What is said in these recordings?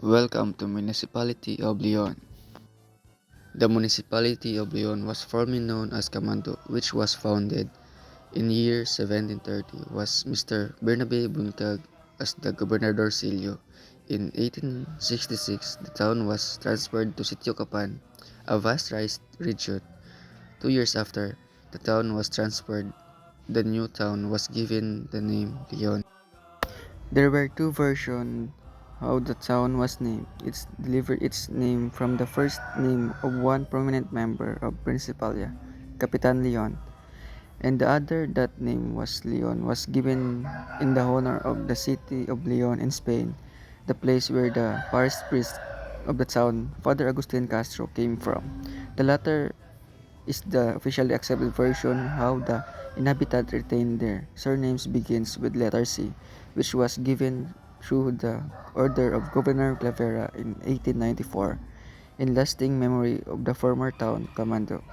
Welcome to Municipality of Leon. The Municipality of Leon was formerly known as Camando, which was founded in year 1730 was Mr. Bernabe Buncag as the Gobernadorcillo. In 1866, the town was transferred to Sitio Capan, a vast rice region. 2 years after the town was transferred, the new town was given the name Leon. There were two versions how the town was named. It delivered its name from the first name of one prominent member of Principalia, Capitan Leon, and the other that name was Leon was given in the honor of the city of Leon in Spain, the place where the parish priest of the town, Father Agustin Castro, came from. The latter is the officially accepted version how the inhabitants retained their surnames begins with letter C, which was given through the order of Governor Clavera in 1894 in lasting memory of the former town Camando.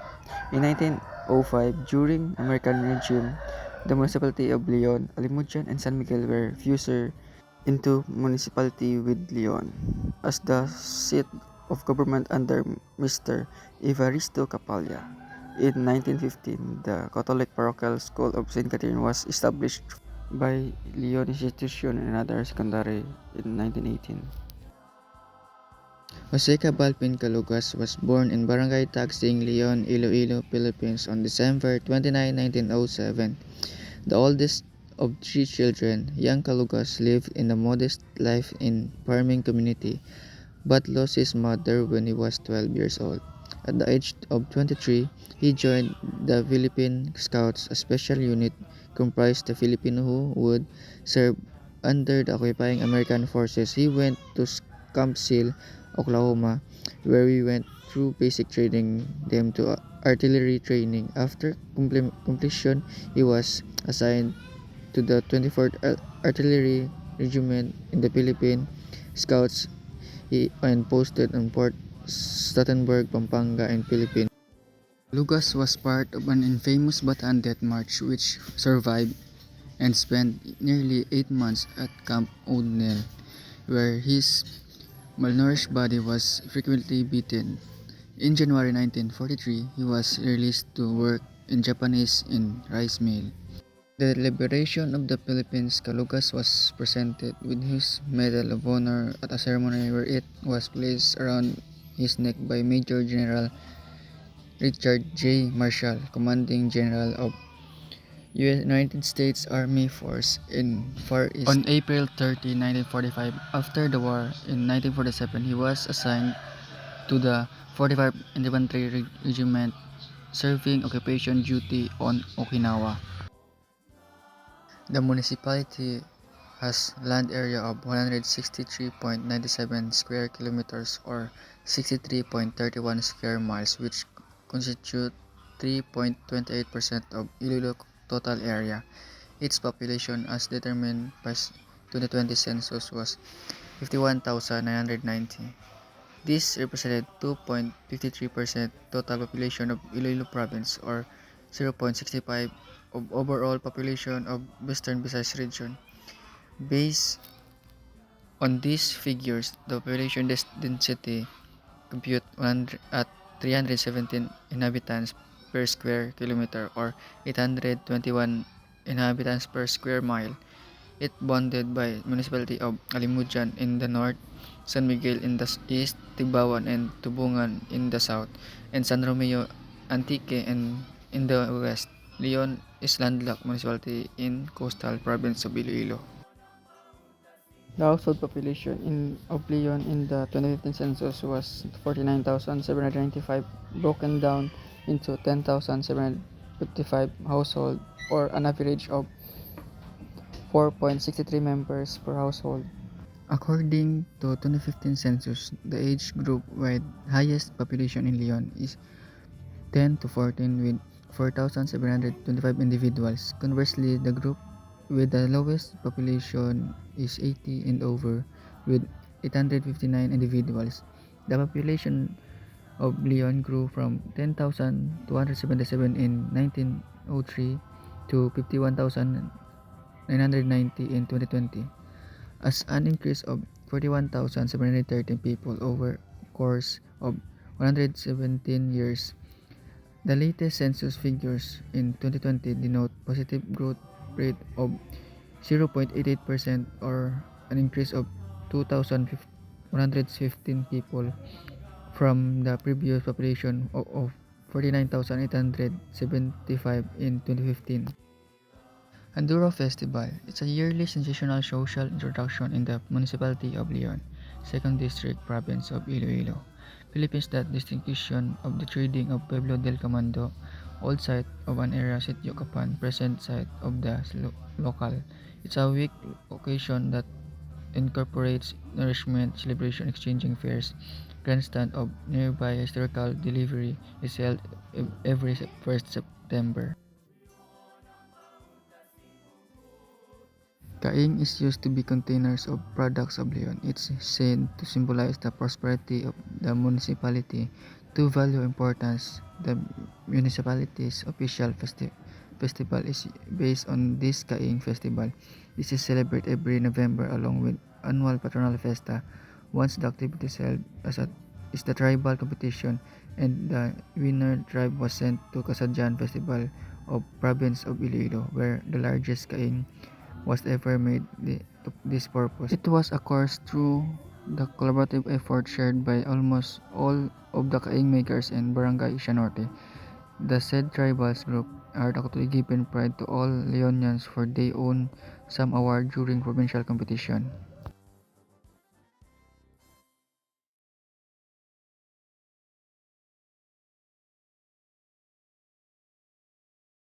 In 1905, during American regime, the municipality of Leon, Alimujan, and San Miguel were fused into municipality with Leon as the seat of government under Mr. Evaristo Capalla. In 1915, the Catholic parochial school of St. Catherine was established by Leon Institution and other secondary in 1918. Jose Cabalpin Calugas was born in Barangay Tagsing, Leon, Iloilo, Philippines on December 29, 1907. The oldest of three children, young Calugas lived in a modest life in farming community, but lost his mother when he was 12 years old. At the age of 23, he joined the Philippine Scouts, a special unit comprised of Filipino who would serve under the occupying American forces. He went to Camp Seal, Oklahoma, where we went through basic training them to artillery training. After completion, he was assigned to the 24th Artillery Regiment in the Philippine Scouts and posted on Port Stuttenberg, Pampanga, in Philippines. Lucas was part of an infamous Bataan Death March which survived and spent nearly 8 months at Camp O'Neill, where his malnourished body was frequently beaten. In January 1943, he was released to work in Japanese in rice mill. The liberation of the Philippines, Calugas was presented with his Medal of Honor at a ceremony where it was placed around his neck by Major General Richard J. Marshall, commanding general of United States Army Force in Far East. On April 30, 1945, after the war in 1947, he was assigned to the 45th Infantry Regiment, serving occupation duty on Okinawa. The municipality has land area of 163.97 square kilometers or 63.31 square miles, which constitute 3.28% of Iloilo total area. Its population as determined by 2020 census was 51,990. This represented 2.53% total population of Iloilo province or 0.65 of overall population of Western Visayas region. Based on these figures, the population density compute at 317 inhabitants per square kilometer or 821 inhabitants per square mile. It bounded by municipality of Alimujan in the north, San Miguel in the east, Tibawan and Tubungan in the south, and San Romeo Antique in the west. Leon is landlocked municipality in coastal province of Iloilo. The household population of Leon in the 2015 census was 49,795, broken down into 10,755 households, or an average of 4.63 members per household. According to 2015 census, the age group with highest population in Leon is 10 to 14 with 4,725 individuals. Conversely, the group with the lowest population is 80 and over with 859 individuals. The population of Leon grew from 10,277 in 1903 to 51,990 in 2020, as an increase of 41,713 people over course of 117 years. The latest census figures in 2020 denote positive growth rate of 0.88% or an increase of 2,115 people from the previous population of 49,875 in 2015. Enduro Festival. It's a yearly sensational social introduction in the municipality of Leon, 2nd District, Province of Iloilo, Philippines that distinction of the trading of Pueblo del Comando, old site of an era Sitio Capan, present site of the local. It's a week occasion that incorporates nourishment, celebration, exchanging fairs. Grandstand of nearby historical delivery is held every 1st September. Kaing is used to be containers of products of Leon. It's said to symbolize the prosperity of the municipality. To value importance, the municipality's official festival is based on this Kaing festival. This is celebrated every November along with annual patronal festa. Once the activity is held is the tribal competition, and the winner tribe was sent to Kasadjan Festival of Province of Iloilo, where the largest Kaing was ever made to this purpose. It was a course through the collaborative effort shared by almost all of the Kaing makers and Barangay Isya Norte. The said tribals group are actually given pride to all Leonians for they own some award during provincial competition.